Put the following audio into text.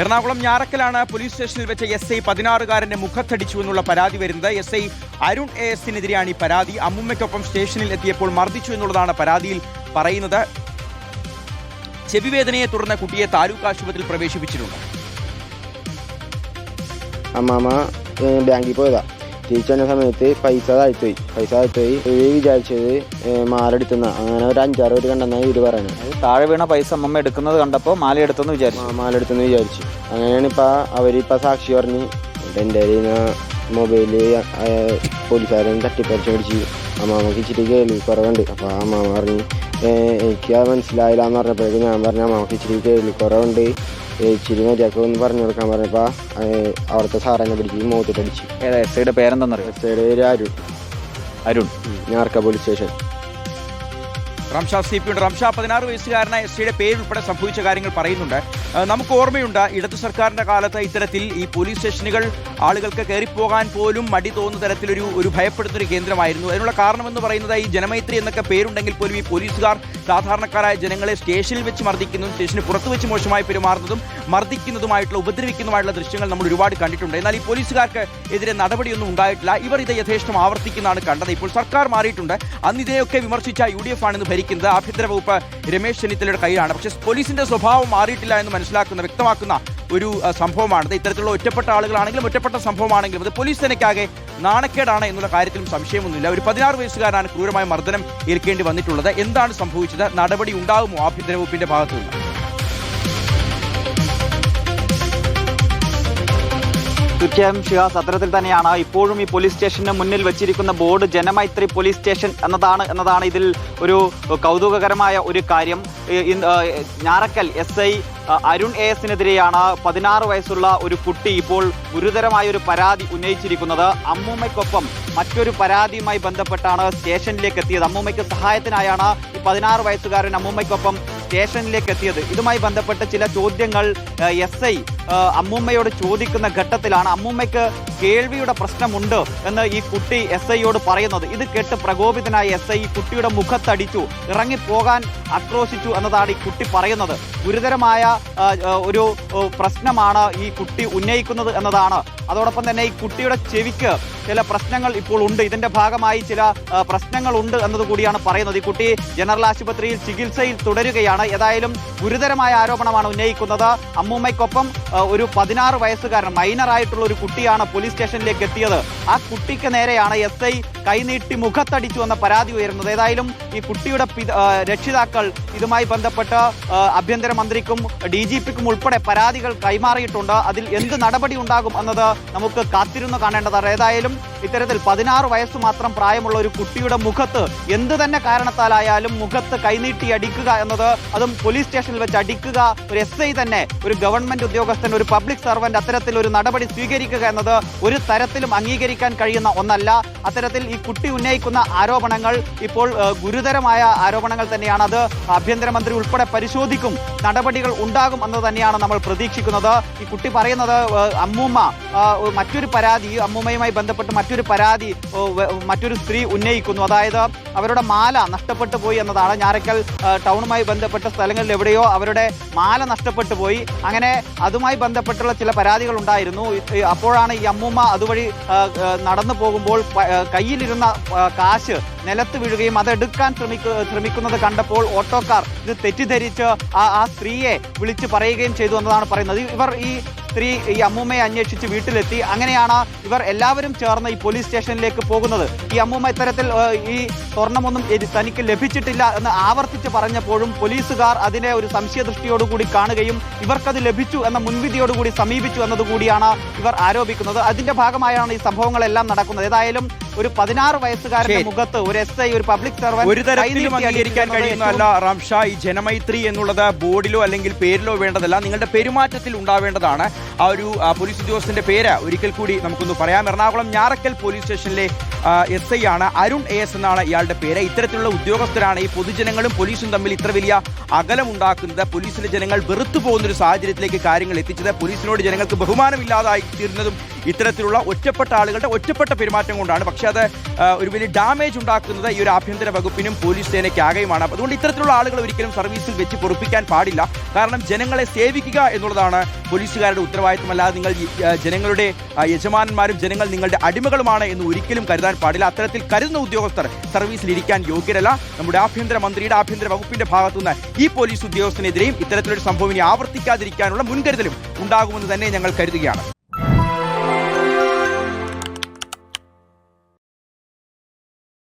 Ernakulam ഞാറക്കലാണ് police സ്റ്റേഷനിൽ വെച്ച SI 16-കാരന്റെ മുഖത്തടിച്ചു എന്നുള്ള പരാതി വരുന്നത്. SI അരുൺ ASനെതിരെയാണ് ഈ പരാതി. അമ്മുമ്മയ്ക്കൊപ്പം സ്റ്റേഷനിൽ എത്തിയപ്പോൾ മർദ്ദിച്ചു എന്നുള്ളതാണ് പരാതിയിൽ പറയുന്നത്. ചെവിവേദനയെ തുടർന്ന് കുട്ടിയെ താലൂക്ക് ആശുപത്രിയിൽ പ്രവേശിപ്പിച്ചിട്ടുണ്ട്. അമ്മാമ്മ ബാങ്കിൽ പോയതാ. തിരിച്ചു വന്ന സമയത്ത് പൈസ താഴ്ത്തുപോയി വിചാരിച്ചത് മാലെടുത്തുന്ന അങ്ങനെ ഒരു 5-6 പേര് കണ്ടെന്നാണ് ഇവര് പറയുന്നത്. താഴെ വീണ പൈസ അമ്മമ്മ എടുക്കുന്നത് കണ്ടപ്പോൾ മാലയെടുത്തെന്ന് വിചാരിച്ചു. അങ്ങനെയാണ് അവരിപ്പോൾ സാക്ഷി പറഞ്ഞ് എൻ്റെ മൊബൈല് പോലീസുകാരൻ തട്ടിപ്പറിച്ച് മേടിച്ച് അമ്മാമ്മക്ക് ഇച്ചിരി കേൾവി കുറവുണ്ട്. അപ്പോൾ അമ്മാമ്മ പറഞ്ഞ് എനിക്ക് അത് മനസ്സിലായില്ല എന്ന് പറഞ്ഞപ്പോഴേക്കും ഞാൻ പറഞ്ഞു അമ്മാമ്മക്ക് ഇച്ചിരി കേൾവി കുറവുണ്ട്, ഇച്ചിരി മര്യാദക്ക് ഒന്ന് പറഞ്ഞു കൊടുക്കാൻ പറഞ്ഞപ്പോൾ അവിടുത്തെ സാറെന്നെ പിടിച്ച് മുഖത്തിട്ടടിച്ച്. SIയുടെ പേരെന്താണെന്നറിയോ? SIയുടെ പേര് Arun, ഞാർക്ക police station. Ramsha CP ഉണ്ട്. റംഷാ 16 വയസ്സുകാരനായ SIയുടെ പേരുൾപ്പെടെ സംഭവിച്ച കാര്യങ്ങൾ പറയുന്നുണ്ട്. നമുക്ക് ഓർമ്മയുണ്ട്, ഇടതു സർക്കാരിന്റെ കാലത്ത് ഇത്തരത്തിൽ ഈ പോലീസ് സ്റ്റേഷനുകൾ ആളുകൾക്ക് കയറിപ്പോകാൻ പോലും മടി തോന്നുന്ന തരത്തിലൊരു ഭയപ്പെടുത്തുന്നൊരു കേന്ദ്രമായിരുന്നു. അതിനുള്ള കാരണമെന്ന് പറയുന്നത് ഈ ജനമൈത്രി എന്നൊക്കെ പേരുണ്ടെങ്കിൽ പോലും ഈ പോലീസുകാർ സാധാരണക്കാരായ ജനങ്ങളെ സ്റ്റേഷനിൽ വെച്ച് മർദ്ദിക്കുന്നതും സ്റ്റേഷന് പുറത്തു വെച്ച് മോശമായി പെരുമാറുന്നതും മർദ്ദിക്കുന്നതുമായിട്ടുള്ള ഉപദ്രവിക്കുന്നതുമായിട്ടുള്ള ദൃശ്യങ്ങൾ നമ്മൾ ഒരുപാട് കണ്ടിട്ടുണ്ട്. എന്നാൽ ഈ പോലീസുകാർക്ക് എതിരെ നടപടിയൊന്നും ഉണ്ടായിട്ടില്ല. ഇവർ ഇത് യഥേഷ്ടം ആവർത്തിക്കുന്നതാണ് കണ്ടത്. ഇപ്പോൾ സർക്കാർ മാറിയിട്ടുണ്ട്. അന്ന് ഇതിനെയൊക്കെ വിമർശിച്ച UDF ആണെന്ന് ഭരിക്കുന്നത്. ആഭ്യന്തര വകുപ്പ് രമേശ് ചെന്നിത്തലയുടെ കയ്യിലാണ്. പക്ഷേ പോലീസിന്റെ സ്വഭാവം മാറിയിട്ടില്ല എന്ന് വ്യക്തമാക്കുന്ന ഒരു സംഭവമാണത്. ഇത്തരത്തിലുള്ള ഒറ്റപ്പെട്ട ആളുകളാണെങ്കിലും ഒറ്റപ്പെട്ട സംഭവമാണെങ്കിലും അത് പോലീസ് സേനയ്ക്കാകെ നാണക്കേടാണ് എന്നുള്ള കാര്യത്തിലും സംശയമൊന്നുമില്ല. ഒരു 16 വയസ്സുകാരനാണ് ക്രൂരമായ മർദ്ദനം ഏൽക്കേണ്ടി വന്നിട്ടുള്ളത്. എന്താണ് സംഭവിച്ചത്? നടപടി ഉണ്ടാകുമോ ആഭ്യന്തര വകുപ്പിന്റെ ഭാഗത്തുനിന്ന്? തീർച്ചയായും ഷിഹാസ്, അത്തരത്തിൽ തന്നെയാണ് ഇപ്പോഴും ഈ പോലീസ് സ്റ്റേഷന് മുന്നിൽ വെച്ചിരിക്കുന്ന ബോർഡ് ജനമൈത്രി പോലീസ് സ്റ്റേഷൻ എന്നതാണ് ഇതിൽ ഒരു കൗതുകകരമായ ഒരു കാര്യം. ഞാറക്കൽ SI അരുൺ ASനെതിരെയാണ് 16 വയസ്സുള്ള ഒരു കുട്ടി ഇപ്പോൾ ഗുരുതരമായ ഒരു പരാതി ഉന്നയിച്ചിരിക്കുന്നത്. അമ്മൂമ്മയ്ക്കൊപ്പം മറ്റൊരു പരാതിയുമായി ബന്ധപ്പെട്ടാണ് സ്റ്റേഷനിലേക്ക് എത്തിയത്. അമ്മൂമ്മയ്ക്ക് സഹായത്തിനായാണ് ഈ 16 വയസ്സുകാരൻ അമ്മൂമ്മയ്ക്കൊപ്പം സ്റ്റേഷനിലേക്ക് എത്തിയത്. ഇതുമായി ബന്ധപ്പെട്ട് ചില ചോദ്യങ്ങൾ SI അമ്മൂമ്മയോട് ചോദിക്കുന്ന ഘട്ടത്തിലാണ് അമ്മൂമ്മയ്ക്ക് കേൾവിയുടെ പ്രശ്നമുണ്ട് എന്ന് ഈ കുട്ടി SIയോട് പറയുന്നത്. ഇത് കേട്ട് പ്രകോപിതനായ SI കുട്ടിയുടെ മുഖത്തടിച്ചു, ഇറങ്ങിപ്പോകാൻ ആക്രോശിച്ചു എന്നതാണ് ഈ കുട്ടി പറയുന്നത്. ഗുരുതരമായ ഒരു പ്രശ്നമാണ് ഈ കുട്ടി ഉന്നയിക്കുന്നത് എന്നതാണ്. അതോടൊപ്പം തന്നെ ഈ കുട്ടിയുടെ ചെവിക്ക് ചില പ്രശ്നങ്ങൾ ഇപ്പോൾ ഉണ്ട്. ഇതിന്റെ ഭാഗമായി ചില പ്രശ്നങ്ങൾ ഉണ്ട് എന്നതുകൂടിയാണ് പറയുന്നത്. ഈ കുട്ടി ജനറൽ ആശുപത്രിയിൽ ചികിത്സയിൽ തുടരുകയാണ്. ഏതായാലും ഗുരുതരമായ ആരോപണമാണ് ഉന്നയിക്കുന്നത്. അമ്മൂമ്മയ്ക്കൊപ്പം ഒരു 16 വയസ്സുകാരൻ മൈനറായിട്ടുള്ള ഒരു കുട്ടിയാണ് പോലീസ് സ്റ്റേഷനിലേക്ക് എത്തിയത്. ആ കുട്ടിക്ക് നേരെയാണ് SI കൈനീട്ടി മുഖത്തടിച്ചു എന്ന പരാതി ഉയരുന്നത്. ഏതായാലും ഈ കുട്ടിയുടെ രക്ഷിതാക്കൾ ഇതുമായി ബന്ധപ്പെട്ട് ആഭ്യന്തരമന്ത്രിക്കും DGPക്കും ഉൾപ്പെടെ പരാതികൾ കൈമാറിയിട്ടുണ്ട്. അതിൽ എന്ത് നടപടി ഉണ്ടാകും എന്നത് നമുക്ക് കാത്തിരുന്ന് കാണേണ്ടതാണ്. ഏതായാലും ഇത്തരത്തിൽ 16 വയസ്സ് മാത്രം പ്രായമുള്ള ഒരു കുട്ടിയുടെ മുഖത്ത് എന്ത് തന്നെ കാരണത്താലായാലും മുഖത്ത് കൈനീട്ടി അടിക്കുക എന്നത്, അതും പോലീസ് സ്റ്റേഷനിൽ വെച്ച് അടിക്കുക, ഒരു SI തന്നെ, ഒരു ഗവൺമെന്റ് ഉദ്യോഗസ്ഥൻ, ഒരു പബ്ലിക് സർവന്റ് അത്തരത്തിൽ ഒരു നടപടി സ്വീകരിക്കുക എന്നത് ഒരു തരത്തിലും അംഗീകരിക്കാൻ കഴിയുന്ന ഒന്നല്ല. അത്തരത്തിൽ ഈ കുട്ടി ഉന്നയിക്കുന്ന ആരോപണങ്ങൾ ഇപ്പോൾ ഗുരുതരമായ ആരോപണങ്ങൾ തന്നെയാണ്. അത് ആഭ്യന്തരമന്ത്രി ഉൾപ്പെടെ പരിശോധിക്കും, നടപടികൾ ഉണ്ടാകും എന്ന് തന്നെയാണ് നമ്മൾ പ്രതീക്ഷിക്കുന്നത്. ഈ കുട്ടി പറയുന്നത് അമ്മൂമ്മ മറ്റൊരു പരാതി, അമ്മൂമ്മയുമായി ബന്ധപ്പെട്ട് മറ്റൊരു പരാതി മറ്റൊരു സ്ത്രീ ഉന്നയിക്കുന്നു. അതായത് അവരുടെ മാല നഷ്ടപ്പെട്ടു പോയി എന്നതാണ്. ഞാറക്കൽ ടൗണുമായി ബന്ധപ്പെട്ട സ്ഥലങ്ങളിൽ എവിടെയോ അവരുടെ മാല നഷ്ടപ്പെട്ടു പോയി. അങ്ങനെ അതുമായി ബന്ധപ്പെട്ടുള്ള ചില പരാതികൾ ഉണ്ടായിരുന്നു. അപ്പോഴാണ് ഈ അമ്മൂമ്മ അതുവഴി നടന്നു പോകുമ്പോൾ കയ്യിലിരുന്ന കാശ് നിലത്ത് വീഴുകയും അതെടുക്കാൻ ശ്രമിക്കുന്നത് കണ്ടപ്പോൾ ഓട്ടോക്കാർ ഇത് തെറ്റിദ്ധരിച്ച് ആ സ്ത്രീയെ വിളിച്ച് പറയുകയും ചെയ്തു എന്നതാണ് പറയുന്നത്. ഇവർ ഈ സ്ത്രീ ഈ അമ്മൂമ്മയെ അന്വേഷിച്ച് വീട്ടിലെത്തി. അങ്ങനെയാണ് ഇവർ എല്ലാവരും ചേർന്ന് ഈ പോലീസ് സ്റ്റേഷനിലേക്ക് പോകുന്നത്. ഈ അമ്മൂമ്മ ഇത്തരത്തിൽ ഈ സ്വർണമൊന്നും തനിക്ക് ലഭിച്ചിട്ടില്ല എന്ന് ആവർത്തിച്ച് പറഞ്ഞപ്പോഴും പോലീസുകാർ അതിനെ ഒരു സംശയദൃഷ്ടിയോടുകൂടി കാണുകയും ഇവർക്കത് ലഭിച്ചു എന്ന മുൻവിധിയോടുകൂടി സമീപിച്ചു എന്നതുകൂടിയാണ് ഇവർ ആരോപിക്കുന്നത്. അതിന്റെ ഭാഗമായാണ് ഈ സംഭവങ്ങളെല്ലാം നടക്കുന്നത്. ഏതായാലും ഒരു 16 വയസ്സുകാരന്റെ മുഖത്ത് ഒരു SI, ഒരു പബ്ലിക് സർവന്റ് ഒരു തരത്തിലും അംഗീകരിക്കാൻ കഴിയുന്നതല്ല റംഷാ. ഈ ജനമൈത്രി എന്നുള്ളത് ബോർഡിലോ അല്ലെങ്കിൽ പേരിലോ വേണ്ടതല്ല, നിങ്ങളുടെ പെരുമാറ്റത്തിൽ ഉണ്ടാവേണ്ടതാണ്. ആ ഒരു പോലീസ് ഉദ്യോഗസ്ഥന്റെ പേര് ഒരിക്കൽ കൂടി നമുക്കൊന്ന് പറയാം. എറണാകുളം ഞാറക്കൽ പോലീസ് സ്റ്റേഷനിലെ SI ആണ് അരുൺ AS എന്നാണ് ഇയാളുടെ പേര്. ഇത്തരത്തിലുള്ള ഉദ്യോഗസ്ഥരാണ് ഈ പൊതുജനങ്ങളും പോലീസും തമ്മിൽ ഇത്ര വലിയ അകലമുണ്ടാക്കുന്നത്. പോലീസിലെ ജനങ്ങൾ വെറുത്തു പോകുന്നൊരു സാഹചര്യത്തിലേക്ക് കാര്യങ്ങൾ എത്തിച്ചത്, പോലീസിനോട് ജനങ്ങൾക്ക് ബഹുമാനമില്ലാതായി തീർന്നതും ഇത്തരത്തിലുള്ള ഒറ്റപ്പെട്ട ആളുകളുടെ ഒറ്റപ്പെട്ട പെരുമാറ്റം കൊണ്ടാണ്. പക്ഷേ അത് ഒരു വലിയ ഡാമേജ് ഉണ്ടാക്കുന്നത് ഈ ഒരു ആഭ്യന്തര വകുപ്പിനും പോലീസ് സേനയ്ക്കാകെയുമാണ്. അതുകൊണ്ട് ഇത്തരത്തിലുള്ള ആളുകൾ ഒരിക്കലും സർവീസിൽ വെച്ച് പൊറുപ്പിക്കാൻ പാടില്ല. കാരണം ജനങ്ങളെ സേവിക്കുക എന്നുള്ളതാണ് പോലീസുകാരുടെ ഉത്തരവാദിത്വം. അല്ലാതെ നിങ്ങൾ ജനങ്ങളുടെ യജമാനന്മാരും ജനങ്ങൾ നിങ്ങളുടെ അടിമകളുമാണ് എന്ന് ഒരിക്കലും കരുതാൻ പാടില്ല. അത്തരത്തിൽ കരുതുന്ന ഉദ്യോഗസ്ഥർ സർവീസിൽ ഇരിക്കാൻ യോഗ്യരല്ല. നമ്മുടെ ആഭ്യന്തര മന്ത്രിയുടെ ആഭ്യന്തര വകുപ്പിന്റെ ഭാഗത്തുനിന്ന് ഈ പോലീസ് ഉദ്യോഗസ്ഥനെതിരെയും ഇത്തരത്തിലൊരു സംഭവം ഇനി ആവർത്തിക്കാതിരിക്കാനുള്ള മുൻകരുതലും ഉണ്ടാകുമെന്ന് തന്നെ ഞങ്ങൾ കരുതുകയാണ്.